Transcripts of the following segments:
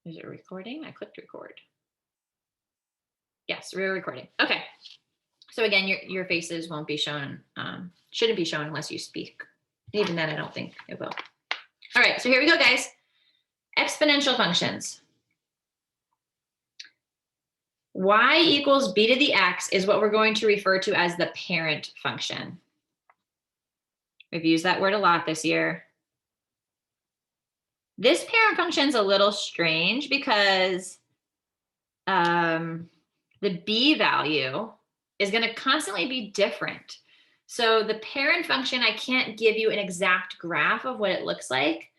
Is it recording? I clicked record. Yes, we're recording. Okay. So again, your faces won't be shown, shouldn't be shown unless you speak. Even then, I don't think it will. All right, so here we go, guys. Exponential functions. Y equals b to the x is what we're going to refer to as the parent function. We've used that word a lot this year. This parent function is a little strange because the b value is going to constantly be different. So the parent function, I can't give you an exact graph of what it looks like,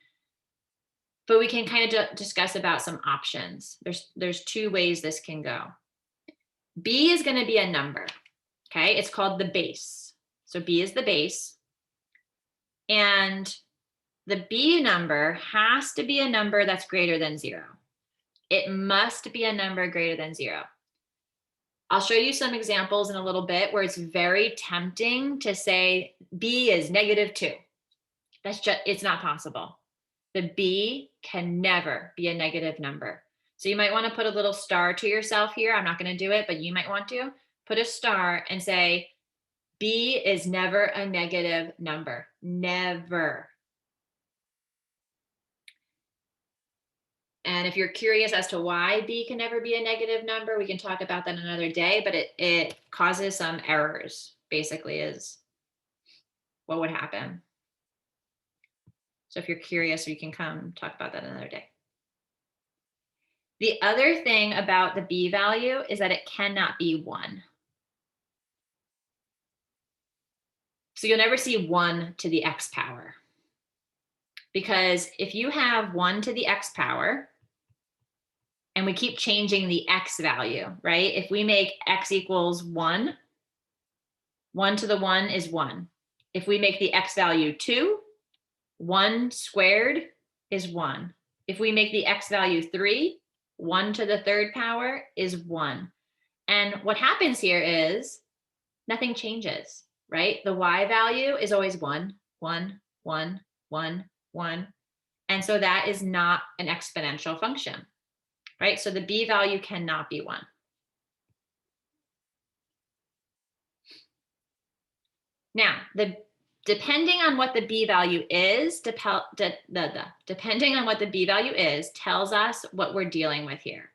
but we can kind of discuss about some options. There's two ways this can go. B is going to be a number, okay? It's called the base. So B is the base. And the B number has to be a number that's greater than 0. It must be a number greater than 0. I'll show you some examples in a little bit where it's very tempting to say B is -2. That's just, it's not possible. The B can never be a negative number. So you might want to put a little star to yourself here. I'm not going to do it, but you might want to put a star and say, B is never a negative number. Never. And if you're curious as to why B can never be a negative number, we can talk about that another day, but it causes some errors, basically, is what would happen. So if you're curious, we can come talk about that another day. The other thing about the B value is that it cannot be 1. So you'll never see 1 to the x power. Because if you have 1 to the x power, and we keep changing the x value, right? If we make x equals 1, 1 to the 1 is 1. If we make the x value 2, 1 squared is 1. If we make the x value 3, 1 to the 3rd power is 1. And what happens here is nothing changes, right? The y value is always 1, 1, 1, 1, 1. And so that is not an exponential function, right? So the b value cannot be 1. Now, depending on what the b value is, depending on what the b value is, tells us what we're dealing with here.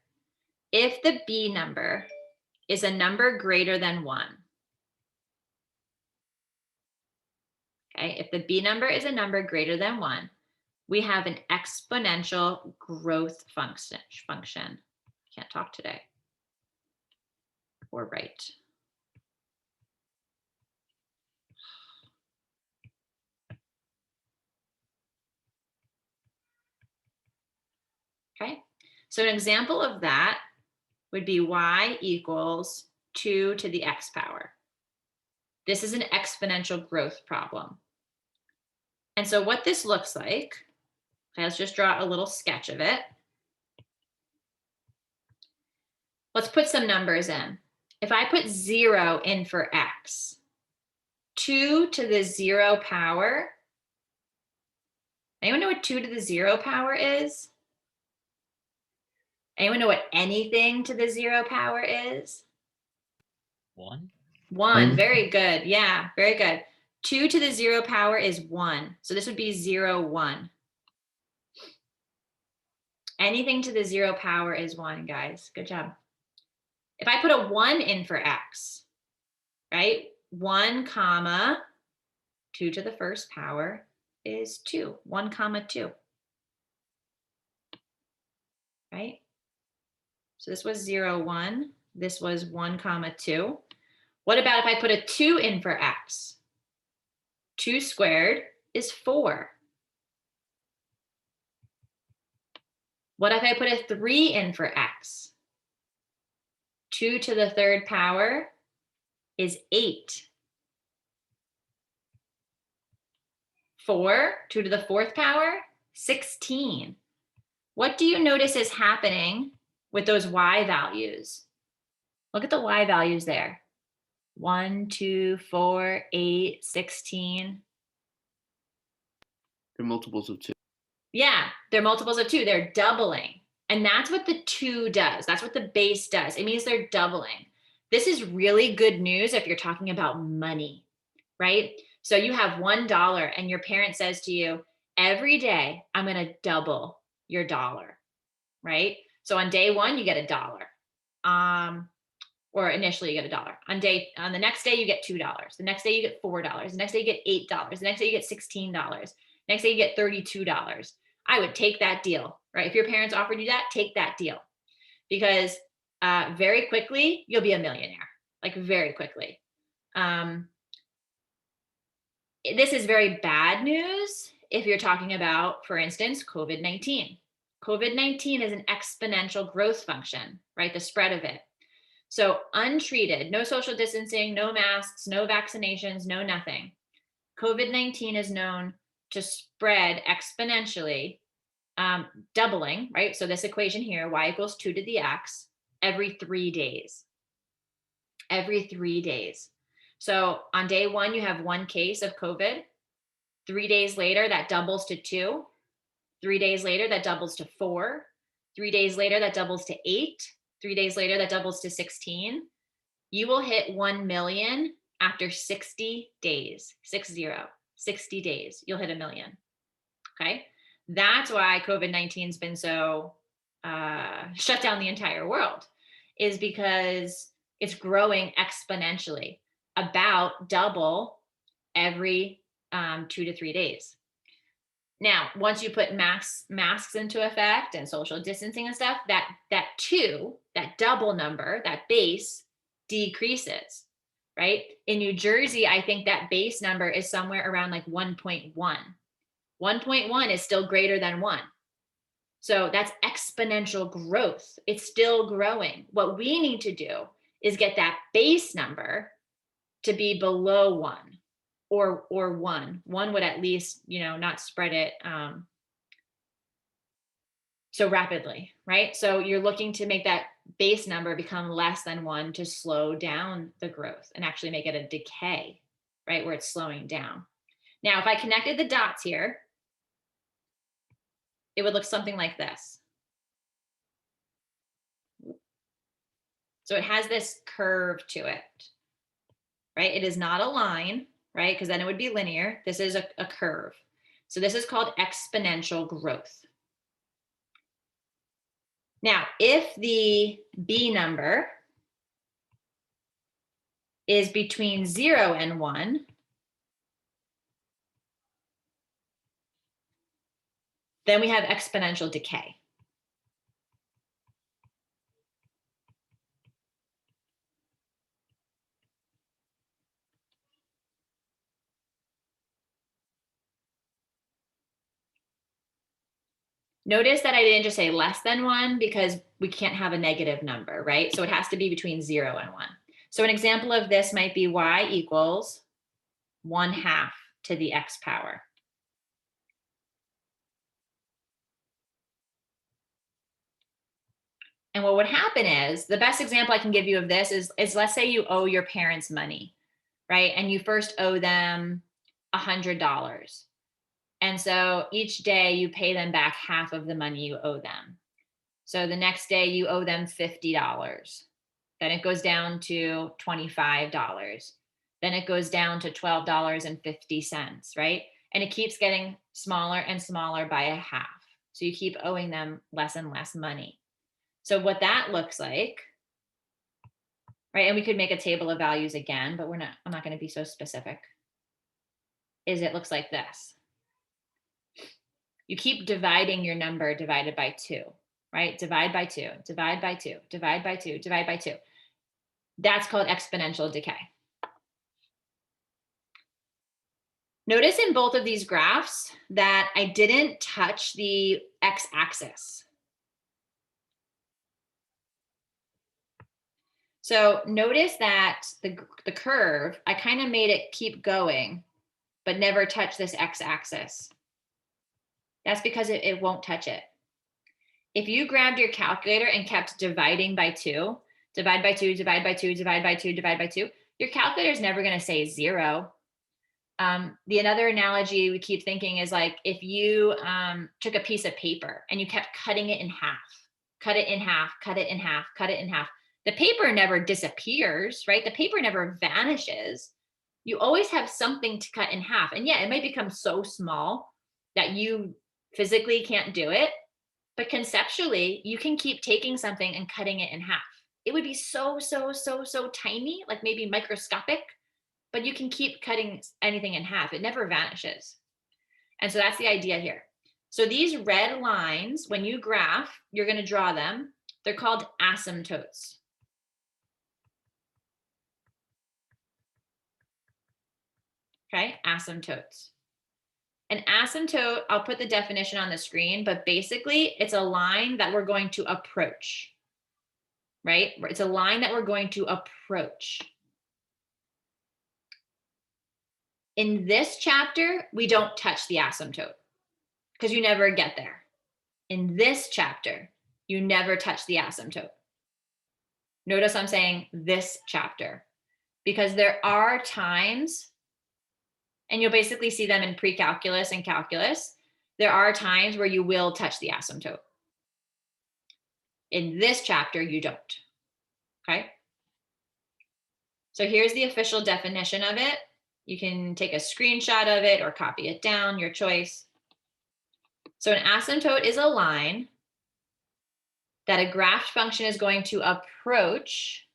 If the b number is a number greater than 1, okay, if the b number is a number greater than 1, we have an exponential growth function. Can't talk today. Or write. Okay, so an example of that would be y equals 2 to the x power. This is an exponential growth problem. And so what this looks like, okay, let's just draw a little sketch of it. Let's put some numbers in. If I put 0 in for x, 2 to the 0 power, anyone know what 2 to the 0 power is? Anyone know what anything to the 0 power is? 1. 1, very good. Yeah, very good. 2 to the 0 power is 1. So this would be 0, 1. Anything to the 0 power is 1, guys. Good job. If I put a 1 in for x, right? 1 comma 2 to the 1st power is 2. 1 comma 2. Right? So this was 0, 1. This was 1 comma 2. What about if I put a 2 in for x? 2 squared is 4. What if I put a 3 in for x? 2 to the 3rd power is 8. 4, 2 to the 4th power, 16. What do you notice is happening with those y values? Look at the y values there. 1, 2, 4, 8, 16. They're multiples of 2. Yeah, they're multiples of 2. They're doubling. And that's what the 2 does. That's what the base does. It means they're doubling. This is really good news if you're talking about money, right? So you have $1 and your parent says to you, every day I'm going to double your dollar, right? So on day 1, you get $1. Or initially you get $1. On the next day you get $2. The next day you get $4. The next day you get $8. The next day you get $16. Next day you get $32. I would take that deal, right? If your parents offered you that, take that deal, because very quickly you'll be a millionaire, like very quickly. This is very bad news if you're talking about, for instance, COVID-19. COVID-19 is an exponential growth function, right? The spread of it. So untreated, no social distancing, no masks, no vaccinations, no nothing. COVID-19 is known to spread exponentially, doubling, right? So this equation here, y equals 2 to the x, every 3 days. Every 3 days. So on day 1, you have 1 case of COVID. 3 days later, that doubles to 2. 3 days later, that doubles to 4. 3 days later, that doubles to 8. 3 days later, that doubles to 16. You will hit 1 million after 60 days, 60 days, you'll hit 1 million. Okay. That's why COVID-19 has been so shut down the entire world, is because it's growing exponentially, about double every 2 to 3 days. Now, once you put masks into effect and social distancing and stuff, that 2, that double number, that base decreases, right? In New Jersey, I think that base number is somewhere around like 1.1. 1.1 is still greater than 1. So that's exponential growth. It's still growing. What we need to do is get that base number to be below 1. Or 1. 1 would at least, not spread it so rapidly, right? So you're looking to make that base number become less than 1 to slow down the growth and actually make it a decay, right? Where it's slowing down. Now, if I connected the dots here, it would look something like this. So it has this curve to it, right? It is not a line, right? Because then it would be linear. This is a curve. So this is called exponential growth. Now, if the B number is between 0 and 1, then we have exponential decay. Notice that I didn't just say less than 1, because we can't have a negative number, right? So it has to be between 0 and 1. So an example of this might be y equals 1/2 to the x power. And what would happen is, the best example I can give you of this is let's say you owe your parents money, right? And you first owe them $100. And so each day you pay them back half of the money you owe them. So the next day you owe them $50. Then it goes down to $25. Then it goes down to $12.50, right? And it keeps getting smaller and smaller by a half. So you keep owing them less and less money. So what that looks like, right? And we could make a table of values again, but I'm not going to be so specific. Is it looks like this. You keep dividing your number divided by 2, right? Divide by 2, divide by 2, divide by 2, divide by 2. That's called exponential decay. Notice in both of these graphs that I didn't touch the x-axis. So notice that the curve, I kind of made it keep going, but never touch this x-axis. That's because it won't touch it. If you grabbed your calculator and kept dividing by 2, divide by 2, divide by 2, divide by 2, divide by 2, your calculator is never going to say 0. The another analogy we keep thinking is like if you took a piece of paper and you kept cutting it in half, cut it in half, cut it in half, cut it in half. The paper never disappears, right? The paper never vanishes. You always have something to cut in half. And yeah, it might become so small that you physically can't do it, but conceptually, you can keep taking something and cutting it in half. It would be so, so, so, so tiny, like maybe microscopic, but you can keep cutting anything in half. It never vanishes. And so that's the idea here. So these red lines, when you graph, you're going to draw them. They're called asymptotes. Okay, asymptotes. An asymptote, I'll put the definition on the screen, but basically it's a line that we're going to approach, right? It's a line that we're going to approach. In this chapter, we don't touch the asymptote because you never get there. In this chapter, you never touch the asymptote. Notice I'm saying this chapter because there are times, and you'll basically see them in pre-calculus and calculus, there are times where you will touch the asymptote. In this chapter, you don't, okay? So here's the official definition of it. You can take a screenshot of it or copy it down, your choice. So an asymptote is a line that a graphed function is going to approach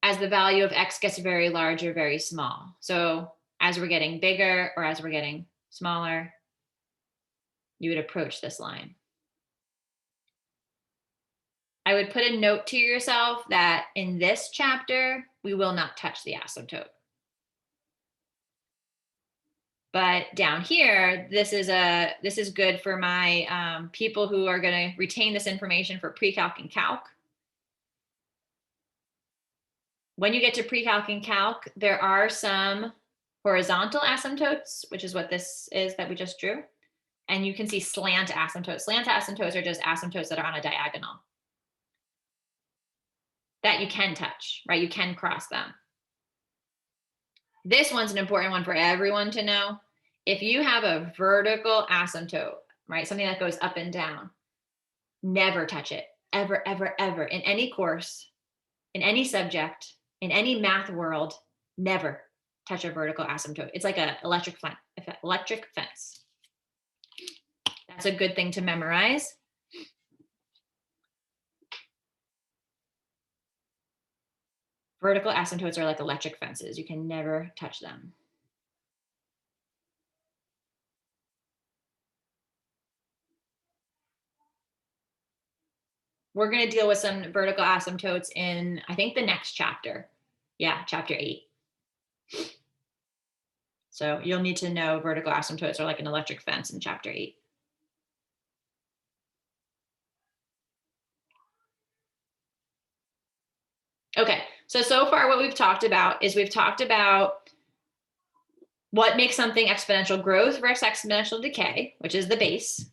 as the value of x gets very large or very small. So as we're getting bigger or as we're getting smaller, you would approach this line. I would put a note to yourself that in this chapter, we will not touch the asymptote. But down here, this is good for my people who are going to retain this information for pre-calc and calc. When you get to pre-calc and calc, there are some horizontal asymptotes, which is what this is that we just drew. And you can see slant asymptotes. Slant asymptotes are just asymptotes that are on a diagonal that you can touch, right? You can cross them. This one's an important one for everyone to know. If you have a vertical asymptote, right, something that goes up and down, never touch it, ever, ever, ever, in any course, in any subject, in any math world, never touch a vertical asymptote. It's like an electric fence. That's a good thing to memorize. Vertical asymptotes are like electric fences. You can never touch them. We're going to deal with some vertical asymptotes in, I think, the next chapter. Yeah, chapter 8. So you'll need to know vertical asymptotes are like an electric fence in chapter 8. Okay, so far what we've talked about is we've talked about what makes something exponential growth versus exponential decay, which is the base.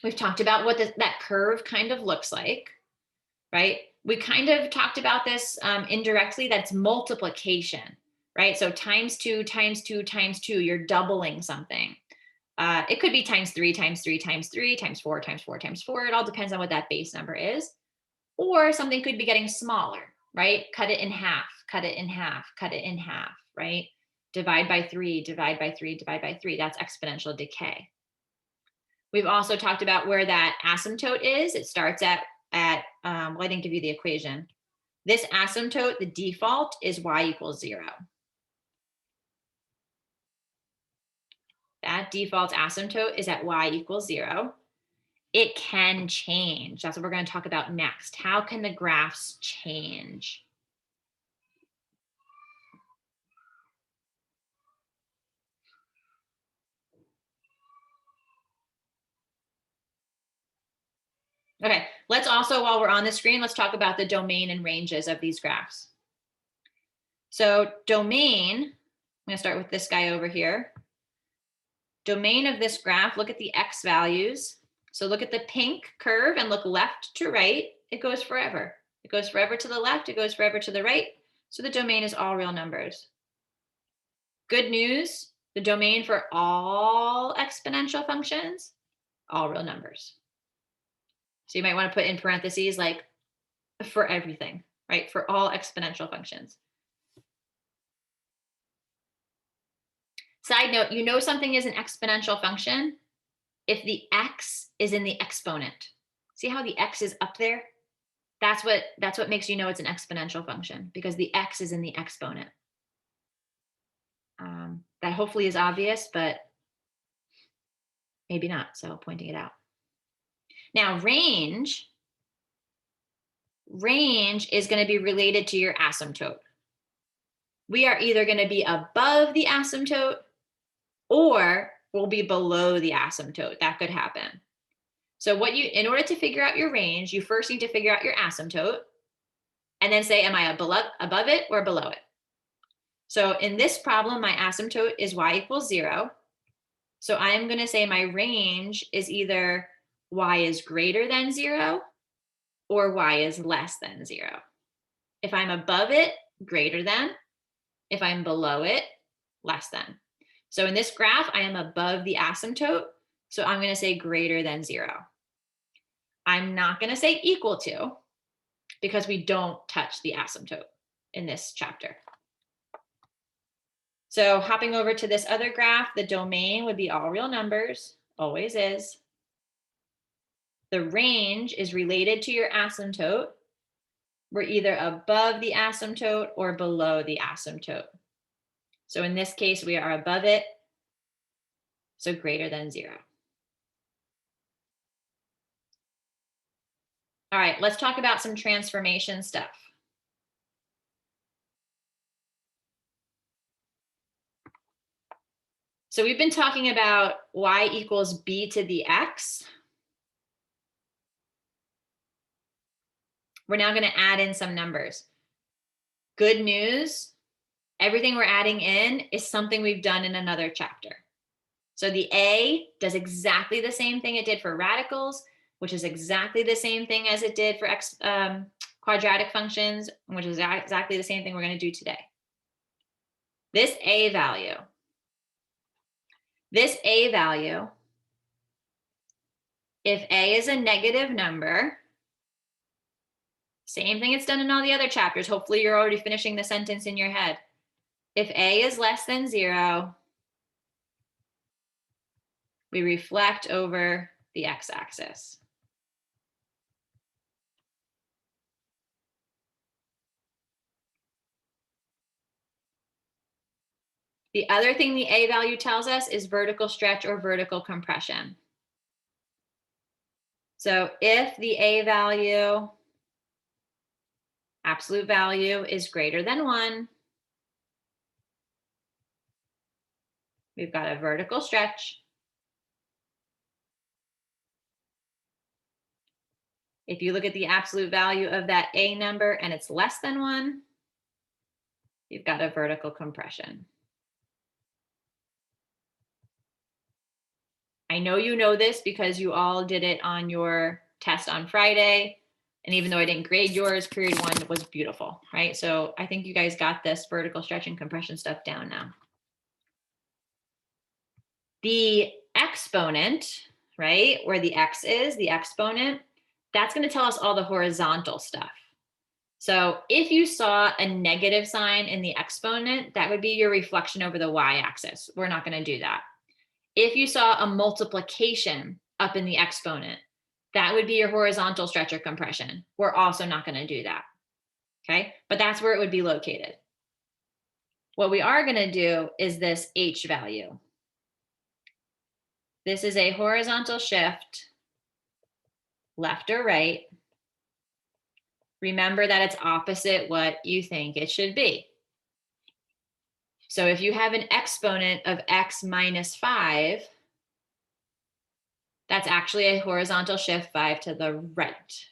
We've talked about what that curve kind of looks like, right? We kind of talked about this indirectly, that's multiplication, right? So times 2, times 2, times 2, you're doubling something. It could be times 3, times 3, times 3, times 4, times 4, times 4. It all depends on what that base number is. Or something could be getting smaller, right? Cut it in half, cut it in half, cut it in half, right? Divide by 3, divide by 3, divide by 3. That's exponential decay. We've also talked about where that asymptote is. It starts at well, I didn't give you the equation. This asymptote, the default is y equals 0. That default asymptote is at y equals 0. It can change. That's what we're going to talk about next. How can the graphs change? Okay, let's also, while we're on the screen, let's talk about the domain and ranges of these graphs. So domain, I'm going to start with this guy over here. Domain of this graph, look at the x values. So look at the pink curve and look left to right. It goes forever. It goes forever to the left. It goes forever to the right. So the domain is all real numbers. Good news, the domain for all exponential functions, all real numbers. So you might want to put in parentheses like for everything, right? For all exponential functions. Side note, you know something is an exponential function if the x is in the exponent. See how the x is up there? That's what makes you know it's an exponential function, because the x is in the exponent. That hopefully is obvious, but maybe not, so pointing it out. Now, range is going to be related to your asymptote. We are either going to be above the asymptote or we'll be below the asymptote. That could happen. So in order to figure out your range, you first need to figure out your asymptote and then say, am I above it or below it? So in this problem, my asymptote is y equals 0. So I'm going to say my range is either y is greater than 0 or y is less than 0. If I'm above it, greater than. If I'm below it, less than. So in this graph, I am above the asymptote. So I'm going to say greater than 0. I'm not going to say equal to, because we don't touch the asymptote in this chapter. So hopping over to this other graph, the domain would be all real numbers, always is. The range is related to your asymptote. We're either above the asymptote or below the asymptote. So in this case, we are above it, so greater than 0. All right, let's talk about some transformation stuff. So we've been talking about y equals b to the x. We're now going to add in some numbers. Good news, everything we're adding in is something we've done in another chapter. So the a does exactly the same thing it did for radicals, which is exactly the same thing as it did for quadratic functions, which is exactly the same thing we're going to do today. This a value, if a is a negative number, same thing it's done in all the other chapters. Hopefully you're already finishing the sentence in your head. If a is less than 0, we reflect over the x-axis. The other thing the a value tells us is vertical stretch or vertical compression. So if the a value, absolute value, is greater than 1, we've got a vertical stretch. If you look at the absolute value of that a number and it's less than 1, you've got a vertical compression. I know you know this because you all did it on your test on Friday. And even though I didn't grade yours, period 1 was beautiful, right? So I think you guys got this vertical stretch and compression stuff down now. The exponent, right, where the x is, the exponent, that's going to tell us all the horizontal stuff. So if you saw a negative sign in the exponent, that would be your reflection over the y-axis. We're not going to do that. If you saw a multiplication up in the exponent, that would be your horizontal stretch or compression. We're also not going to do that. Okay, but that's where it would be located. What we are going to do is this h value. This is a horizontal shift, left or right. Remember that it's opposite what you think it should be. So if you have an exponent of x minus 5, that's actually a horizontal shift 5 to the right.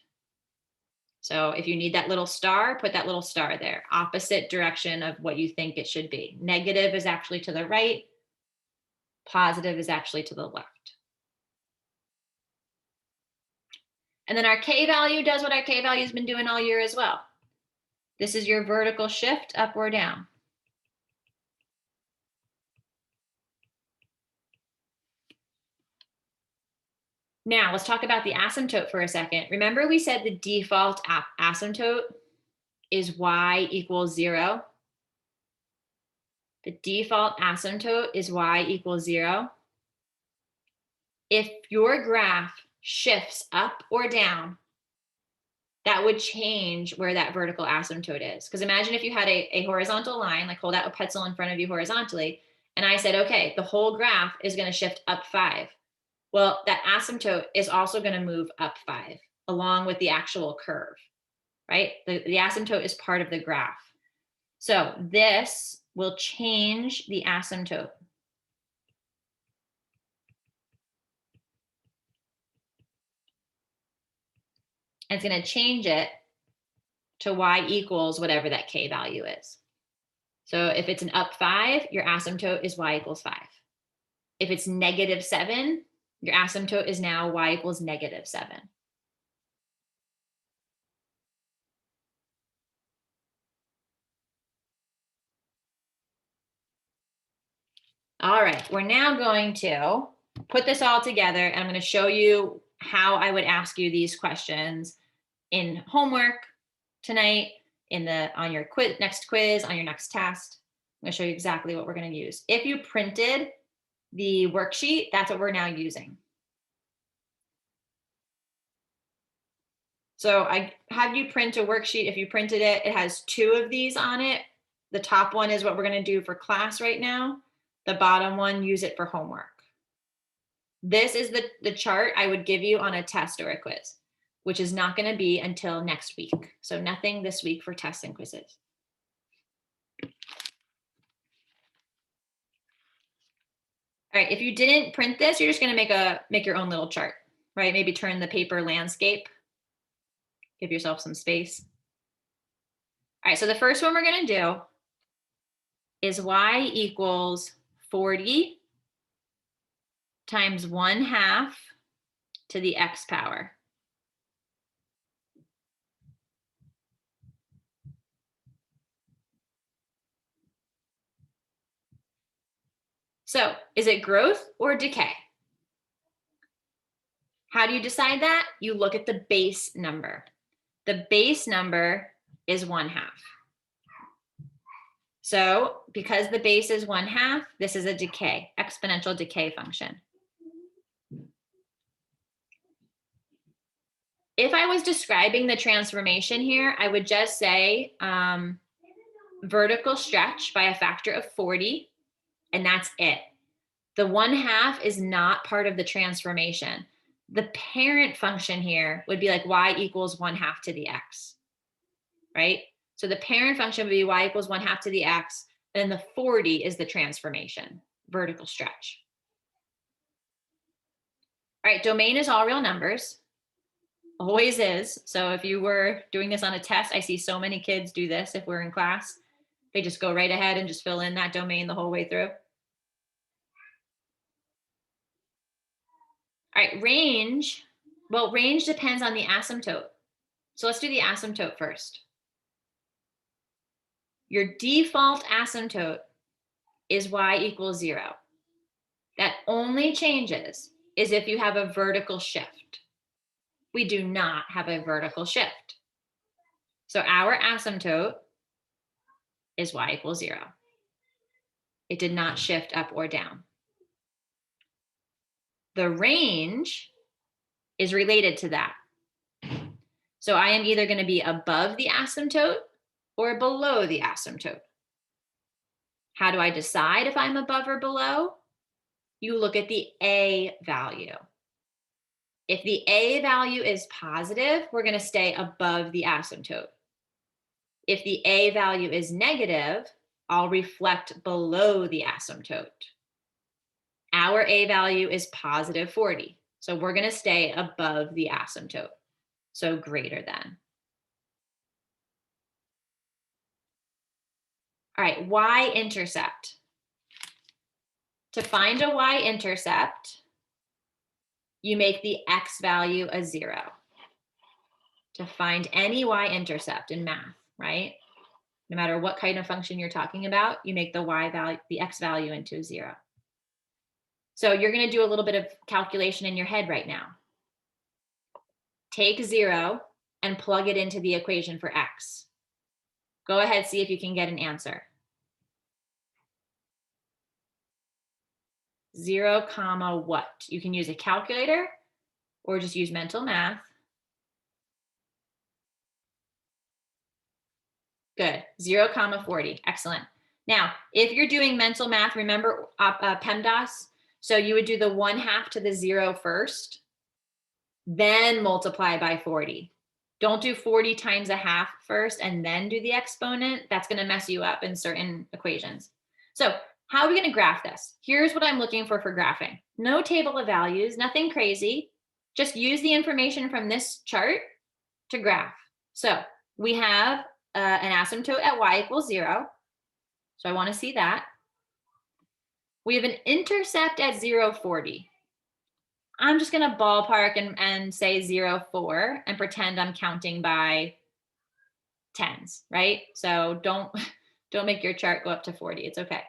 So if you need that little star, put that little star there. Opposite direction of what you think it should be. Negative is actually to the right. Positive is actually to the left. And then our k value does what our k value has been doing all year as well. This is your vertical shift up or down. Now let's talk about the asymptote for a second. Remember we said the default asymptote is y equals 0. The default asymptote is y equals 0. If your graph shifts up or down, that would change where that vertical asymptote is. Because imagine if you had a horizontal line, like hold out a pencil in front of you horizontally, and I said, okay, the whole graph is going to shift up 5. Well, that asymptote is also going to move up 5 along with the actual curve, right? The asymptote is part of the graph. So this will change the asymptote. And it's going to change it to y equals whatever that k value is. So if it's an up 5, your asymptote is y equals 5. If it's -7, your asymptote is now y equals -7. All right, we're now going to put this all together, and I'm going to show you how I would ask you these questions in homework tonight, on your next quiz, on your next test. I'm going to show you exactly what we're going to use. If you printed the worksheet, that's what we're now using. So I have you print a worksheet. If you printed it, it has 2 of these on it. The top one is what we're going to do for class right now. The bottom one, use it for homework. This is the chart I would give you on a test or a quiz, which is not going to be until next week. So nothing this week for tests and quizzes. All right, if you didn't print this, you're just going to make your own little chart, right? Maybe turn the paper landscape. Give yourself some space. All right, so the first one we're going to do is y equals 40 times 1/2 to the x power. So is it growth or decay? How do you decide that? You look at the base number. The base number is 1/2. So because the base is 1/2, this is a decay, exponential decay function. If I was describing the transformation here, I would just say vertical stretch by a factor of 40, and that's it. The 1/2 is not part of the transformation. The parent function here would be like y equals 1/2 to the x, right? So the parent function would be y equals 1/2 to the x, and then the 40 is the transformation, vertical stretch. All right, domain is all real numbers. Always is. So if you were doing this on a test, I see so many kids do this if we're in class. They just go right ahead and just fill in that domain the whole way through. All right, range. Well, range depends on the asymptote. So let's do the asymptote first. Your default asymptote is y equals 0. That only changes is if you have a vertical shift. We do not have a vertical shift. So our asymptote is y equals 0. It did not shift up or down. The range is related to that. So I am either going to be above the asymptote or below the asymptote. How do I decide if I'm above or below? You look at the A value. If the A value is positive, we're going to stay above the asymptote. If the A value is negative, I'll reflect below the asymptote. Our A value is positive 40. So we're going to stay above the asymptote. So greater than. All right, y-intercept. To find a y-intercept, you make the x value a 0. To find any y-intercept in math, right? No matter what kind of function you're talking about, you make the x value into a 0. So you're going to do a little bit of calculation in your head right now. take 0 and plug it into the equation for x. Go ahead, see if you can get an answer. 0 comma what? You can use a calculator or just use mental math. Good, 0 comma 40, excellent. Now, if you're doing mental math, remember PEMDAS? So you would do the 1/2 to the 0 first, then multiply by 40. Don't do 40 times a half first and then do the exponent. That's going to mess you up in certain equations. So how are we going to graph this? Here's what I'm looking for graphing. No table of values, nothing crazy. Just use the information from this chart to graph. So we have an asymptote at y = 0. So I want to see that. We have an intercept at 0, 40. I'm just going to ballpark and say 0, 4 and pretend I'm counting by tens, right? So don't make your chart go up to 40. It's okay.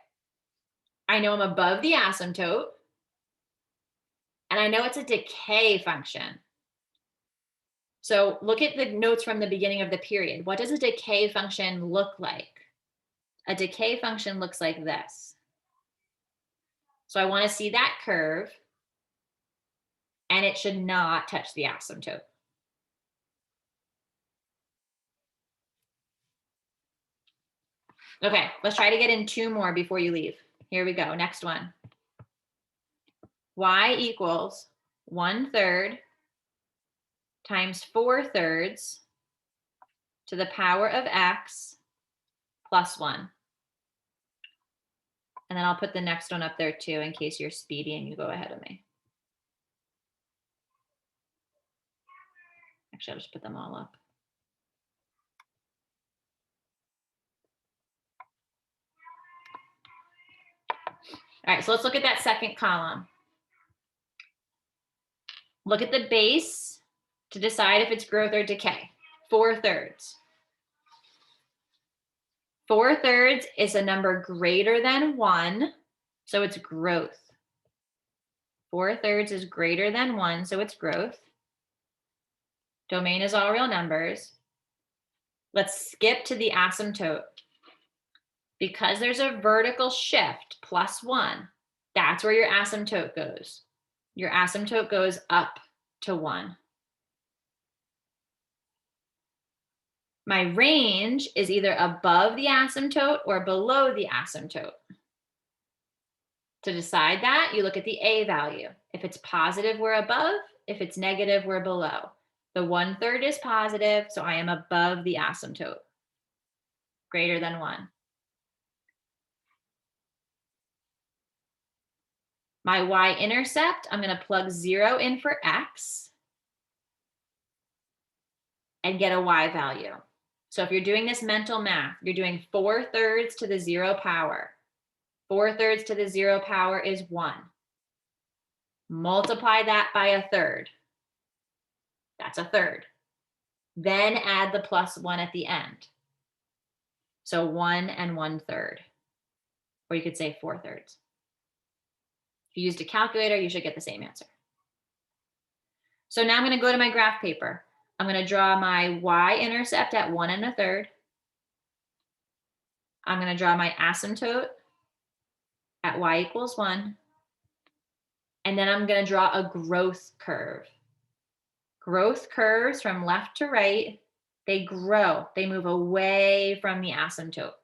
I know I'm above the asymptote, and I know it's a decay function. So look at the notes from the beginning of the period. What does a decay function look like? A decay function looks like this. So I want to see that curve, and it should not touch the asymptote. Okay, let's try to get in 2 more before you leave. Here we go, next one. Y equals 1/3 times 4/3 to the power of x plus 1. And then I'll put the next one up there too in case you're speedy and you go ahead of me. Actually, I'll just put them all up. All right, so let's look at that second column. Look at the base to decide if it's growth or decay. 4/3. 4/3 is a number greater than 1, so it's growth. 4/3 is greater than 1, so it's growth. Domain is all real numbers. Let's skip to the asymptote. Because there's a vertical shift, plus 1, that's where your asymptote goes. Your asymptote goes up to 1. My range is either above the asymptote or below the asymptote. To decide that, you look at the A value. If it's positive, we're above. If it's negative, we're below. The 1/3 is positive, so I am above the asymptote, greater than 1. My y-intercept, I'm going to plug 0 in for x and get a y value. So if you're doing this mental math, you're doing 4/3 to the 0 power. 4/3 to the 0 power is 1. Multiply that by 1/3. That's 1/3. Then add the plus 1 at the end. So 1 and 1/3. Or you could say 4/3. If you used a calculator, you should get the same answer. So now I'm going to go to my graph paper. I'm going to draw my y-intercept at 1 1/3. I'm going to draw my asymptote at y = 1. And then I'm going to draw a growth curve. Growth curves from left to right, they grow. They move away from the asymptote.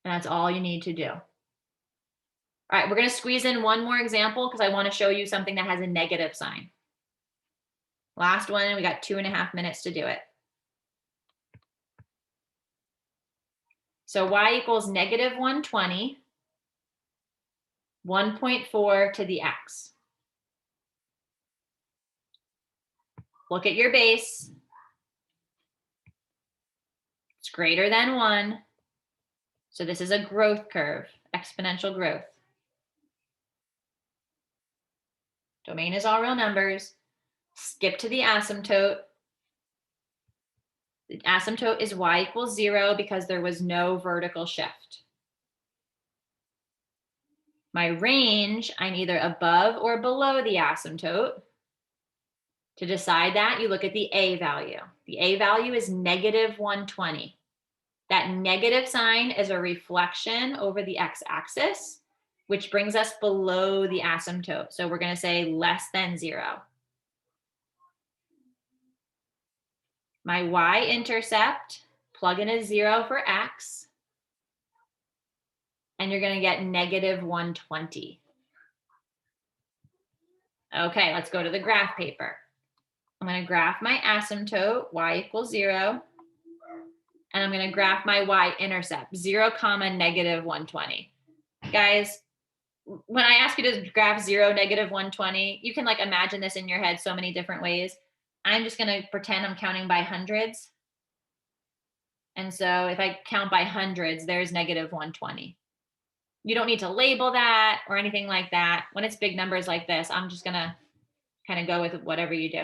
And that's all you need to do. All right, we're going to squeeze in one more example because I want to show you something that has a negative sign. Last one, we got 2.5 minutes to do it. So y = -120, 1.4 to the x. Look at your base. It's greater than 1. So this is a growth curve, exponential growth. Domain is all real numbers. Skip to the asymptote. The asymptote is y = 0 because there was no vertical shift. My range, I'm either above or below the asymptote. To decide that, you look at the A value. The A value is negative 120. That negative sign is a reflection over the x-axis, which brings us below the asymptote. So we're going to say less than 0. My y-intercept, plug in a 0 for x, and you're going to get negative 120. Okay, let's go to the graph paper. I'm going to graph my asymptote, y equals 0. And I'm going to graph my y-intercept, 0, negative 120. Guys, when I ask you to graph 0, negative 120, you can like imagine this in your head so many different ways. I'm just going to pretend I'm counting by hundreds. And so if I count by hundreds, there's negative 120. You don't need to label that or anything like that. When it's big numbers like this, I'm just going to kind of go with whatever you do.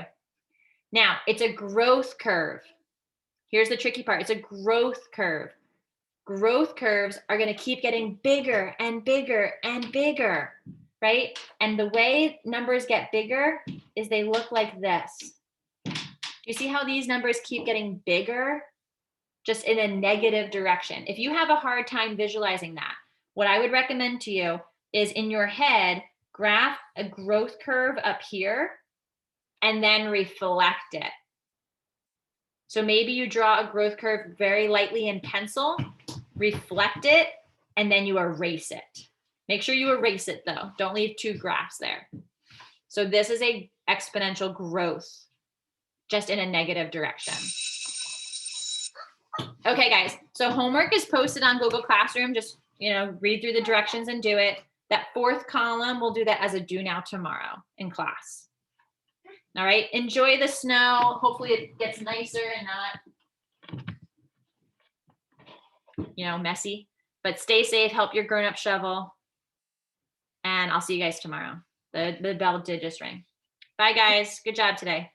Now, it's a growth curve. Here's the tricky part. It's a growth curve. Growth curves are going to keep getting bigger and bigger and bigger, right? And the way numbers get bigger is they look like this. You see how these numbers keep getting bigger? Just in a negative direction. If you have a hard time visualizing that, what I would recommend to you is in your head, graph a growth curve up here and then reflect it. So maybe you draw a growth curve very lightly in pencil, reflect it, and then you erase it. Make sure you erase it though. Don't leave 2 graphs there. So this is a exponential growth, just in a negative direction. Okay, guys, so homework is posted on Google Classroom. Just, read through the directions and do it. That 4th column, we'll do that as a do now tomorrow in class. All right, enjoy the snow. Hopefully it gets nicer and not, messy. But stay safe, help your grown-up shovel. And I'll see you guys tomorrow. The bell did just ring. Bye, guys. Good job today.